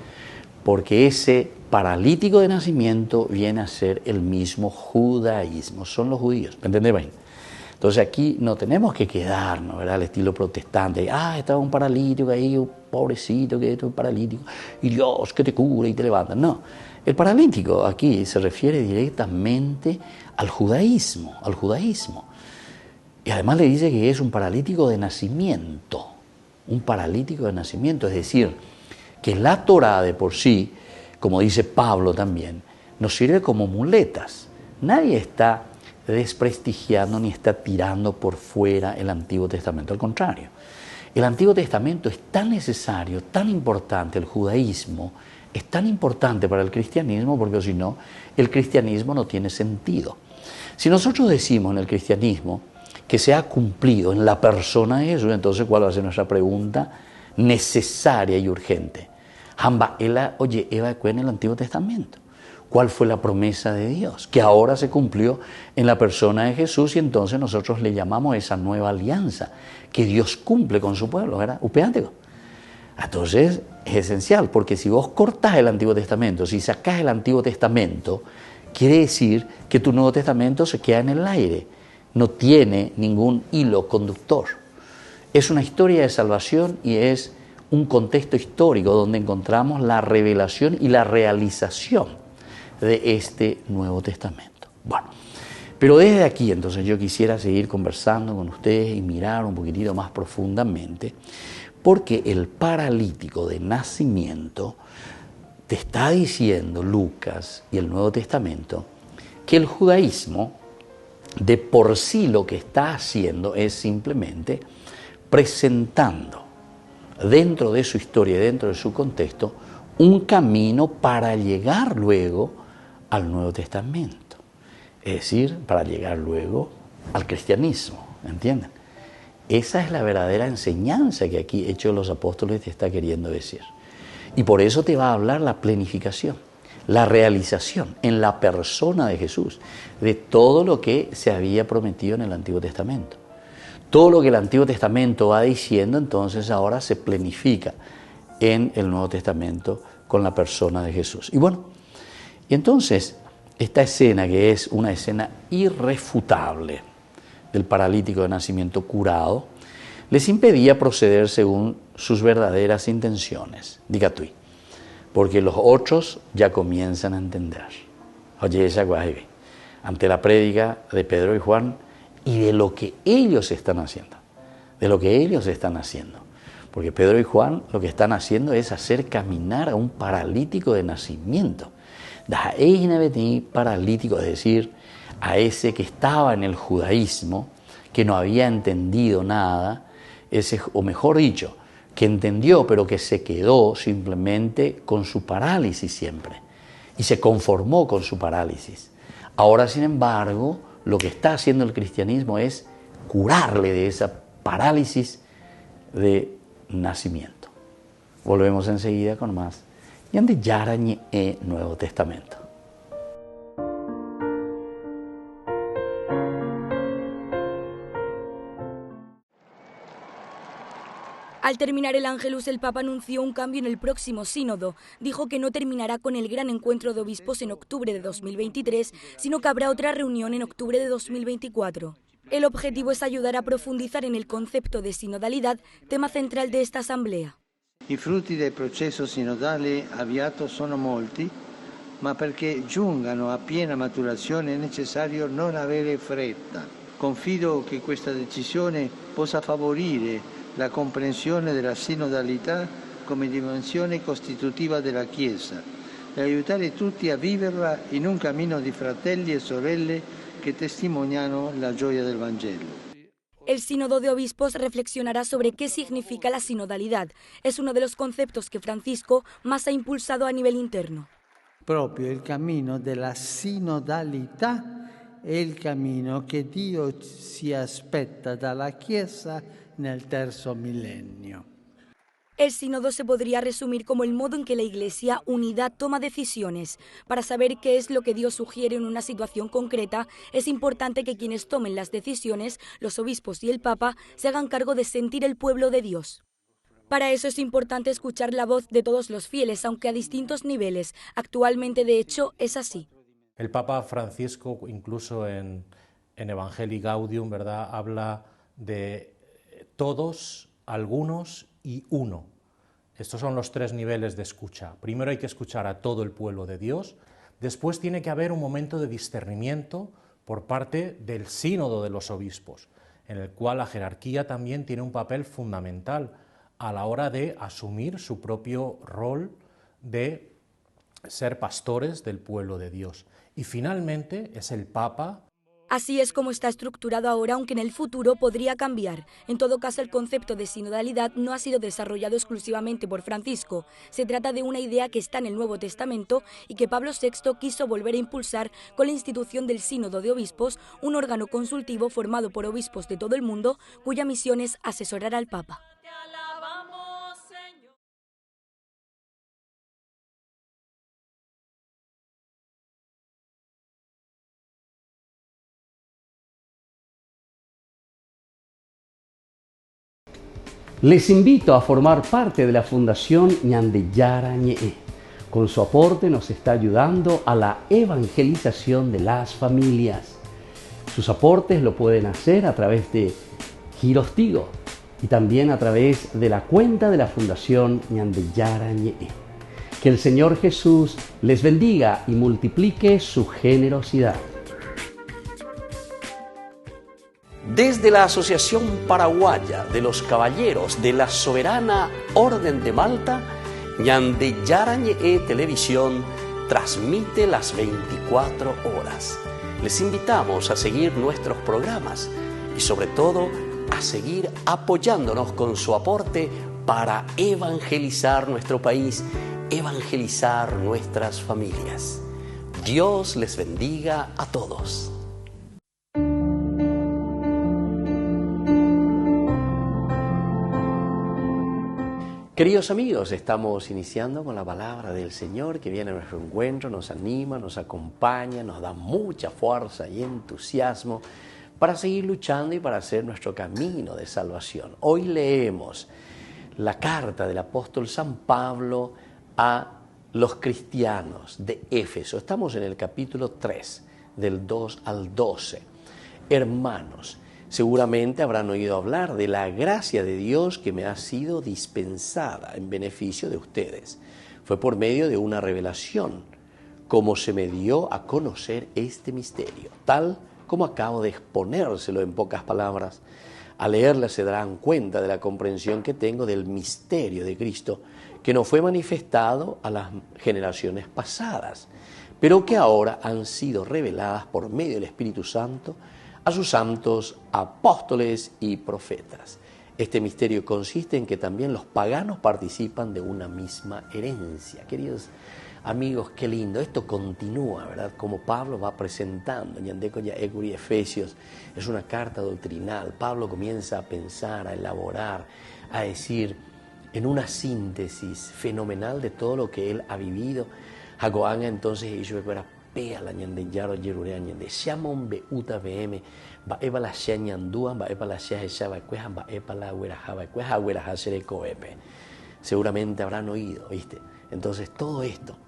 Speaker 1: porque ese paralítico de nacimiento viene a ser el mismo judaísmo, son los judíos, ¿me entendés bien? Entonces aquí no tenemos que quedarnos, ¿verdad?, al estilo protestante, estaba un paralítico ahí, un pobrecito que es un paralítico, y Dios que te cura y te levanta. No, el paralítico aquí se refiere directamente al judaísmo, y además le dice que es un paralítico de nacimiento, es decir, que la Torá de por sí, como dice Pablo también, nos sirve como muletas. Nadie está desprestigiando ni está tirando por fuera el Antiguo Testamento, al contrario. El Antiguo Testamento es tan necesario, tan importante, el judaísmo es tan importante para el cristianismo, porque si no, el cristianismo no tiene sentido. Si nosotros decimos en el cristianismo que se ha cumplido en la persona de Jesús, entonces ¿cuál va a ser nuestra pregunta necesaria y urgente? Hamba ela oye eva en el Antiguo Testamento. ¿Cuál fue la promesa de Dios? Que ahora se cumplió en la persona de Jesús, y entonces nosotros le llamamos esa nueva alianza que Dios cumple con su pueblo, ¿verdad? Upeántico. Entonces es esencial, porque si vos cortás el Antiguo Testamento, si sacás el Antiguo Testamento, quiere decir que tu Nuevo Testamento se queda en el aire, no tiene ningún hilo conductor. Es una historia de salvación y es un contexto histórico donde encontramos la revelación y la realización de este Nuevo Testamento. Bueno, pero desde aquí entonces yo quisiera seguir conversando con ustedes y mirar un poquitito más profundamente, porque el paralítico de nacimiento te está diciendo Lucas y el Nuevo Testamento que el judaísmo de por sí lo que está haciendo es simplemente presentando dentro de su historia, dentro de su contexto, un camino para llegar luego al Nuevo Testamento. Es decir, para llegar luego al cristianismo, ¿entienden? Esa es la verdadera enseñanza que aquí Hechos de los Apóstoles te está queriendo decir. Y por eso te va a hablar la planificación, la realización en la persona de Jesús de todo lo que se había prometido en el Antiguo Testamento. Todo lo que el Antiguo Testamento va diciendo, entonces ahora se planifica en el Nuevo Testamento con la persona de Jesús. Y bueno, y entonces esta escena, que es una escena irrefutable del paralítico de nacimiento curado, les impedía proceder según sus verdaderas intenciones. Diga tú, porque los otros ya comienzan a entender. Oye, esa guay, ante la prédica de Pedro y Juan y de lo que ellos están haciendo. Porque Pedro y Juan lo que están haciendo es hacer caminar a un paralítico de nacimiento. Paralítico, es decir, a ese que estaba en el judaísmo, que no había entendido nada, ese, o mejor dicho, que entendió pero que se quedó simplemente con su parálisis siempre y se conformó con su parálisis. Ahora, sin embargo, lo que está haciendo el cristianismo es curarle de esa parálisis de nacimiento. Volvemos enseguida con más. Y ande yarañe Nuevo Testamento.
Speaker 12: Al terminar el Ángelus, el Papa anunció un cambio en el próximo sínodo. Dijo que no terminará con el gran encuentro de obispos en octubre de 2023, sino que habrá otra reunión en octubre de 2024. El objetivo es ayudar a profundizar en el concepto de sinodalidad, tema central de esta asamblea.
Speaker 7: I frutti del processo sinodale avviato sono molti, ma perché giungano a piena maturazione è necessario non avere fretta. Confido che questa decisione possa favorire la comprensione della sinodalità come dimensione costitutiva della Chiesa e aiutare tutti a viverla in un cammino di fratelli e sorelle che testimoniano la gioia del Vangelo.
Speaker 12: El Sínodo de Obispos reflexionará sobre qué significa la sinodalidad. Es uno de los conceptos que Francisco más ha impulsado a nivel interno.
Speaker 13: Proprio il cammino della sinodalità è il cammino che Dio si aspetta dalla Chiesa nel terzo millennio.
Speaker 12: El sínodo se podría resumir como el modo en que la Iglesia unidad toma decisiones. Para saber qué es lo que Dios sugiere en una situación concreta, es importante que quienes tomen las decisiones, los obispos y el Papa, se hagan cargo de sentir el pueblo de Dios. Para eso es importante escuchar la voz de todos los fieles, aunque a distintos niveles. Actualmente, de hecho, es así.
Speaker 14: El Papa Francisco, incluso en Evangelii Gaudium, ¿verdad?, habla de todos, algunos y uno. Estos son los tres niveles de escucha. Primero hay que escuchar a todo el pueblo de Dios, después tiene que haber un momento de discernimiento por parte del sínodo de los obispos, en el cual la jerarquía también tiene un papel fundamental a la hora de asumir su propio rol de ser pastores del pueblo de Dios. Y finalmente es el Papa.
Speaker 12: Así es como está estructurado ahora, aunque en el futuro podría cambiar. En todo caso, el concepto de sinodalidad no ha sido desarrollado exclusivamente por Francisco. Se trata de una idea que está en el Nuevo Testamento y que Pablo VI quiso volver a impulsar con la institución del Sínodo de Obispos, un órgano consultivo formado por obispos de todo el mundo, cuya misión es asesorar al Papa.
Speaker 4: Les invito a formar parte de la Fundación Ñandeyara Ñe'e. Con su aporte nos está ayudando a la evangelización de las familias. Sus aportes lo pueden hacer a través de Giros Tigo y también a través de la cuenta de la Fundación Ñandeyara Ñe'e. Que el Señor Jesús les bendiga y multiplique su generosidad. Desde la Asociación Paraguaya de los Caballeros de la Soberana Orden de Malta, Ñandeyara Ñe'e Televisión transmite las 24 horas. Les invitamos a seguir nuestros programas y sobre todo a seguir apoyándonos con su aporte para evangelizar nuestro país, evangelizar nuestras familias. Dios les bendiga a todos. Queridos amigos, estamos iniciando con la palabra del Señor que viene a nuestro encuentro, nos anima, nos acompaña, nos da mucha fuerza y entusiasmo para seguir luchando y para hacer nuestro camino de salvación. Hoy leemos la carta del apóstol San Pablo a los cristianos de Éfeso. Estamos en el capítulo 3, del 2 al 12. Hermanos, seguramente habrán oído hablar de la gracia de Dios que me ha sido dispensada en beneficio de ustedes. Fue por medio de una revelación, como se me dio a conocer este misterio, tal como acabo de exponérselo en pocas palabras. Al leerla se darán cuenta de la comprensión que tengo del misterio de Cristo, que no fue manifestado a las generaciones pasadas, pero que ahora han sido reveladas por medio del Espíritu Santo a sus santos apóstoles y profetas. Este misterio consiste en que también los paganos participan de una misma herencia. Queridos amigos, qué lindo. Esto continúa, ¿verdad? Como Pablo va presentando. Ñandeco ya Ecuri Efesios es una carta doctrinal. Pablo comienza a pensar, a elaborar, a decir en una síntesis fenomenal de todo lo que él ha vivido. Hagoanga entonces ellos pea la Ñandeyaro Yerurea Ñande Shamon be uta bm ba eba la sha ñandúan ba eba la sha echaba cuejan ba eba la huerajaba cueja huerajasere coepe. Seguramente habrán oído, ¿viste? Entonces todo esto,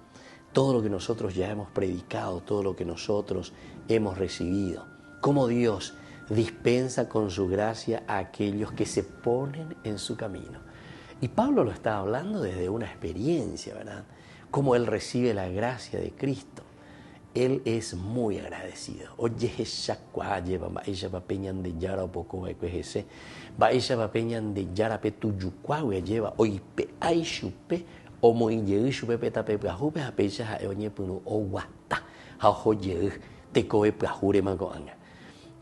Speaker 4: todo lo que nosotros ya hemos predicado, todo lo que nosotros hemos recibido, cómo Dios dispensa con su gracia a aquellos que se ponen en su camino. Y Pablo lo está hablando desde una experiencia, ¿verdad? Cómo él recibe la gracia de Cristo. Él es muy agradecido. Oye, esa cualle, va ella va peñan de yara o poco ese, va ella va peñan de yara pe tu yucuague lleva hoy pe ay chupe o muy ye chupe pe tape plajupe a pecha a oñe punu o guata a oye te coe plajure magoanga.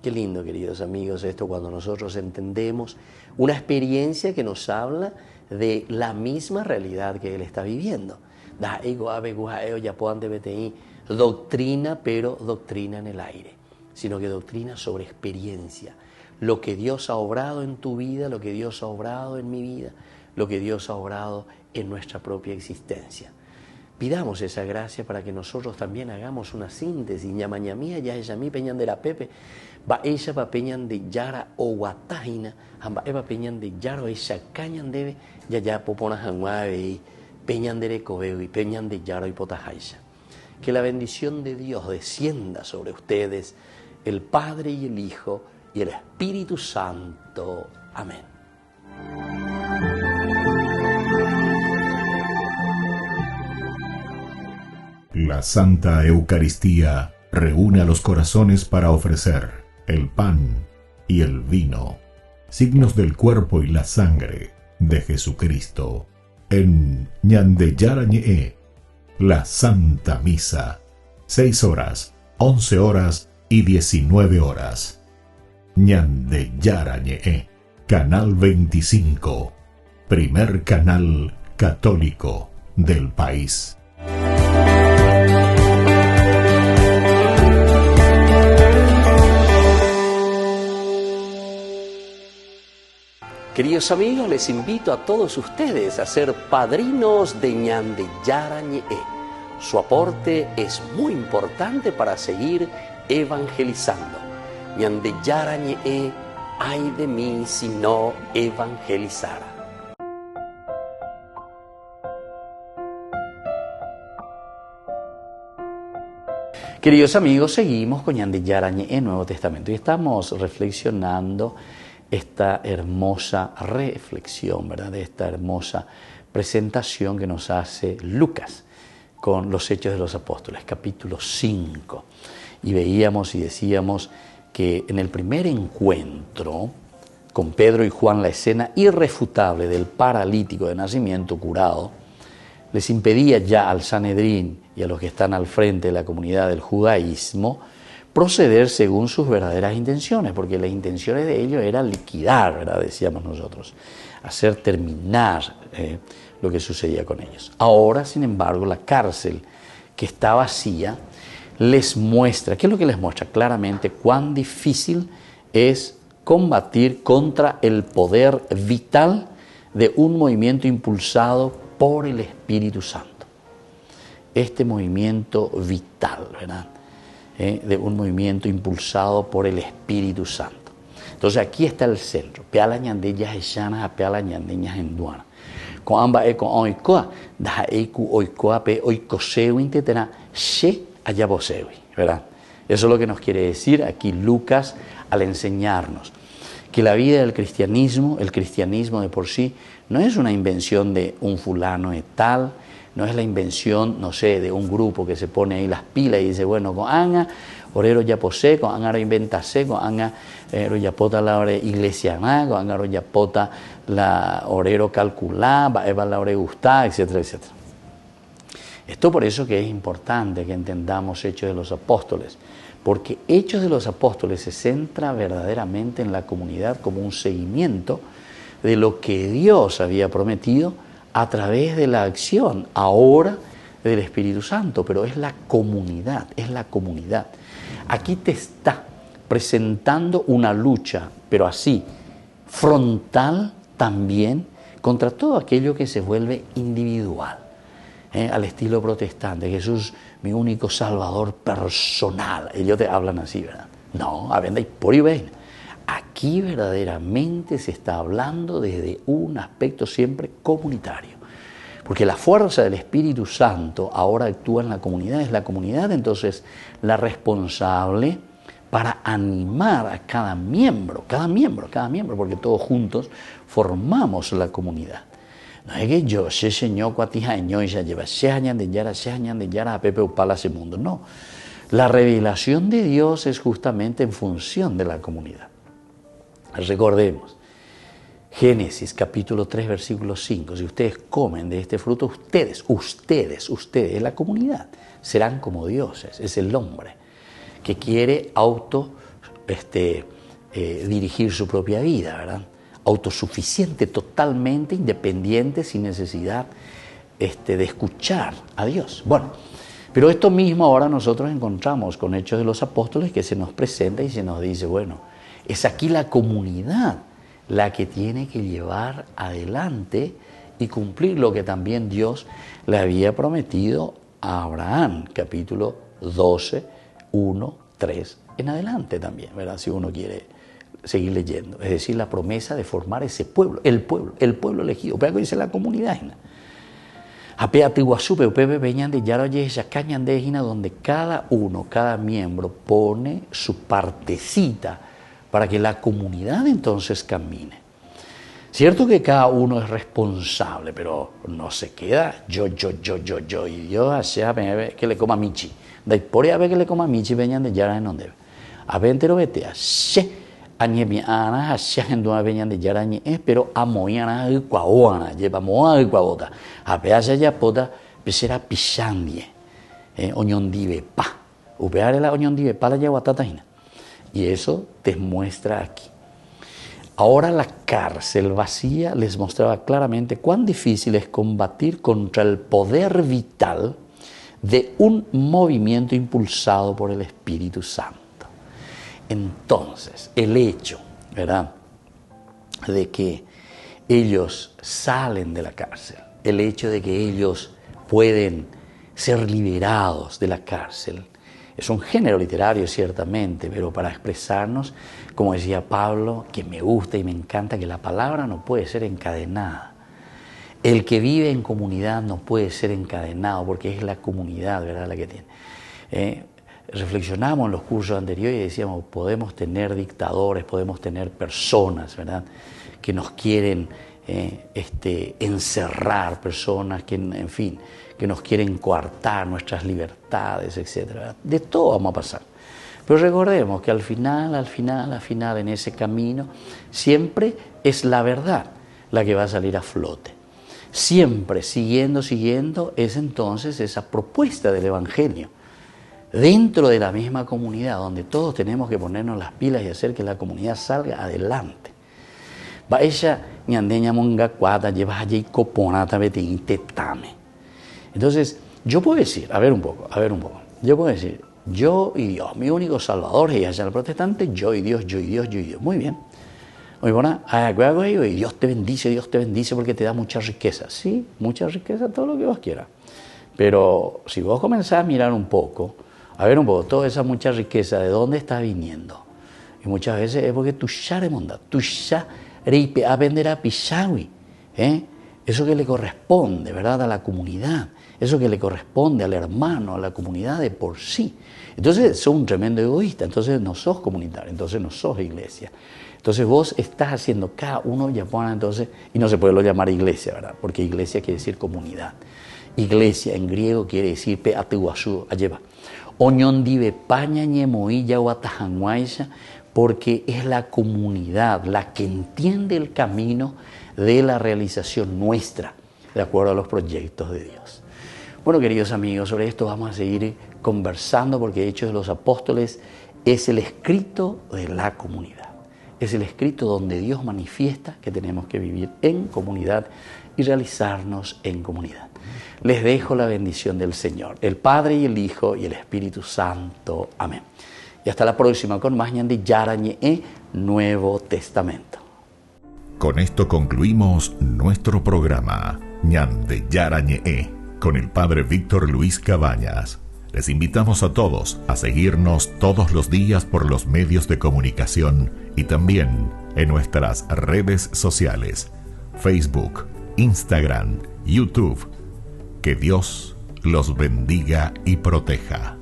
Speaker 4: Qué lindo, queridos amigos, esto cuando nosotros entendemos una experiencia que nos habla de la misma realidad que él está viviendo. Da ego ave guaeo ya puedan de BTI. Doctrina, pero doctrina en el aire, sino que doctrina sobre experiencia. Lo que Dios ha obrado en tu vida, lo que Dios ha obrado en mi vida, lo que Dios ha obrado en nuestra propia existencia.
Speaker 1: Pidamos esa gracia para que nosotros también hagamos una síntesis. Ñamañamía, ya ella mi peñan de la Pepe, va ella va peñan de Yara o Guatajina, amba eva peñan de Yaro, ella cañan debe, ya popona janguave y peñan de Recobeo y peñan de Yaro y Potajaisha. Que la bendición de Dios descienda sobre ustedes, el Padre y el Hijo y el Espíritu Santo. Amén.
Speaker 5: La Santa Eucaristía reúne a los corazones para ofrecer el pan y el vino, signos del cuerpo y la sangre de Jesucristo. En Ñandeyarañe, la Santa Misa, 6 horas, 11 horas y 19 horas. Ñandeyarañe, Canal 25, primer canal católico del país.
Speaker 1: Queridos amigos, les invito a todos ustedes a ser padrinos de Ñandeyarañe. Su aporte es muy importante para seguir evangelizando. Ñandeyarañe, ay de mí si no evangelizara. Queridos amigos, seguimos con Ñandeyarañe en Nuevo Testamento y estamos reflexionando esta hermosa reflexión, ¿verdad? De esta hermosa presentación que nos hace Lucas con los Hechos de los Apóstoles, capítulo 5. Y veíamos y decíamos que en el primer encuentro con Pedro y Juan, la escena irrefutable del paralítico de nacimiento curado les impedía ya al Sanedrín y a los que están al frente de la comunidad del judaísmo proceder según sus verdaderas intenciones, porque las intenciones de ellos era liquidar, ¿verdad? Decíamos nosotros, hacer terminar lo que sucedía con ellos. Ahora, sin embargo, la cárcel que está vacía les muestra, ¿qué es lo que les muestra? Claramente cuán difícil es combatir contra el poder vital de un movimiento impulsado por el Espíritu Santo. Este movimiento vital, ¿verdad? De un movimiento impulsado por el Espíritu Santo. Entonces aquí está el centro. Peala ñandeyas echanas a peala ñandeñas en duana. Con amba con oikoa, da eiku oikoa pe oikoseu intetena she ayaboseui, ¿verdad? Eso es lo que nos quiere decir aquí Lucas al enseñarnos que la vida del cristianismo, el cristianismo de por sí, no es una invención de un fulano de tal, no es la invención, no sé, de un grupo que se pone ahí las pilas y dice, bueno, con anga, orero ya posee, con anga inventase, con anga ya pota la ore iglesia, con anga ya pota la orero calculá, va eva la ore gustá, etcétera, etcétera. Esto por eso que es importante que entendamos Hechos de los Apóstoles, porque Hechos de los Apóstoles se centra verdaderamente en la comunidad como un seguimiento de lo que Dios había prometido a través de la acción ahora del Espíritu Santo, pero es la comunidad, es la comunidad. Aquí te está presentando una lucha, pero así, frontal también, contra todo aquello que se vuelve individual, al estilo protestante. Jesús, mi único salvador personal. Ellos te hablan así, ¿verdad? No, avenda y por y ven. Aquí verdaderamente se está hablando desde un aspecto siempre comunitario, porque la fuerza del Espíritu Santo ahora actúa en la comunidad, es la comunidad entonces la responsable para animar a cada miembro, porque todos juntos formamos la comunidad. No es que yo, ese señor cuatijaño y ya lleva 6 años de yara a Pepe Upala ese mundo, no. La revelación de Dios es justamente en función de la comunidad. Recordemos, Génesis capítulo 3 versículo 5, si ustedes comen de este fruto, ustedes, la comunidad, serán como dioses. Es el hombre que quiere dirigir su propia vida, ¿verdad? Autosuficiente, totalmente independiente, sin necesidad de escuchar a Dios. Bueno, pero esto mismo ahora nosotros encontramos con Hechos de los Apóstoles, que se nos presenta y se nos dice, bueno, es aquí la comunidad la que tiene que llevar adelante y cumplir lo que también Dios le había prometido a Abraham, capítulo 12, 1, 3 en adelante también, ¿verdad? Si uno quiere seguir leyendo, es decir, la promesa de formar ese pueblo, el pueblo elegido, pero dice la comunidad, donde cada miembro pone su partecita para que la comunidad entonces camine. Cierto que cada uno es responsable, pero no se queda yo, y Dios allá que le coma michi. Da por a ver que le coma michi, venían de yara en donde. A ver, entero vete, ashe, añe ana, ashe, en donde venían de yara, pero a moiana, cuaona, lleva moa y cuabota. A ver, allá ya poda, pesera pisandie, oñondive pa. Upeare la oñondive pa la yaguatatajina. Y eso te muestra aquí. Ahora la cárcel vacía les mostraba claramente cuán difícil es combatir contra el poder vital de un movimiento impulsado por el Espíritu Santo. Entonces, el hecho, ¿verdad?, de que ellos salen de la cárcel, el hecho de que ellos pueden ser liberados de la cárcel, es un género literario ciertamente, pero para expresarnos, como decía Pablo, que me gusta y me encanta, que la palabra no puede ser encadenada. El que vive en comunidad no puede ser encadenado, porque es la comunidad, ¿verdad?, la que tiene. Reflexionamos en los cursos anteriores y decíamos, podemos tener dictadores, podemos tener personas, ¿verdad?, que nos quieren encerrar, personas que, en fin, que nos quieren coartar nuestras libertades, etc. De todo vamos a pasar. Pero recordemos que al final, en ese camino, siempre es la verdad la que va a salir a flote. Siempre, siguiendo, es entonces esa propuesta del Evangelio. Dentro de la misma comunidad, donde todos tenemos que ponernos las pilas y hacer que la comunidad salga adelante. Va ella, ñandeña monga cuata, lleva allí coponata betín tetame. Entonces, yo puedo decir, a ver un poco, yo puedo decir, yo y Dios, mi único salvador, y allá el protestante, yo y Dios, muy bien. Muy buena, y Dios te bendice porque te da mucha riqueza. Sí, mucha riqueza, todo lo que vos quieras. Pero si vos comenzás a mirar un poco, toda esa mucha riqueza, ¿de dónde está viniendo? Y muchas veces es porque tu ya remonda, tu ya reipe aprender a pishawi, eso que le corresponde, ¿verdad?, a la comunidad, eso que le corresponde al hermano, a la comunidad de por sí. Entonces sos un tremendo egoísta, entonces no sos comunitario, entonces no sos iglesia. Entonces vos estás haciendo cada uno, entonces, y no se puede lo llamar iglesia, ¿verdad?, porque iglesia quiere decir comunidad. Iglesia en griego quiere decir peatuashu, alleva. Oñondive paña ñemoilla guatajanguaisha, porque es la comunidad la que entiende el camino de la realización nuestra, de acuerdo a los proyectos de Dios. Bueno, queridos amigos, sobre esto vamos a seguir conversando, porque Hechos de los Apóstoles es el escrito de la comunidad. Es el escrito donde Dios manifiesta que tenemos que vivir en comunidad y realizarnos en comunidad. Les dejo la bendición del Señor, el Padre y el Hijo y el Espíritu Santo. Amén. Y hasta la próxima con más Ñande Yarañe Nuevo Testamento.
Speaker 5: Con esto concluimos nuestro programa Ñande Yarañe con el Padre Víctor Luis Cabañas. Les invitamos a todos a seguirnos todos los días por los medios de comunicación y también en nuestras redes sociales, Facebook, Instagram, YouTube. Que Dios los bendiga y proteja.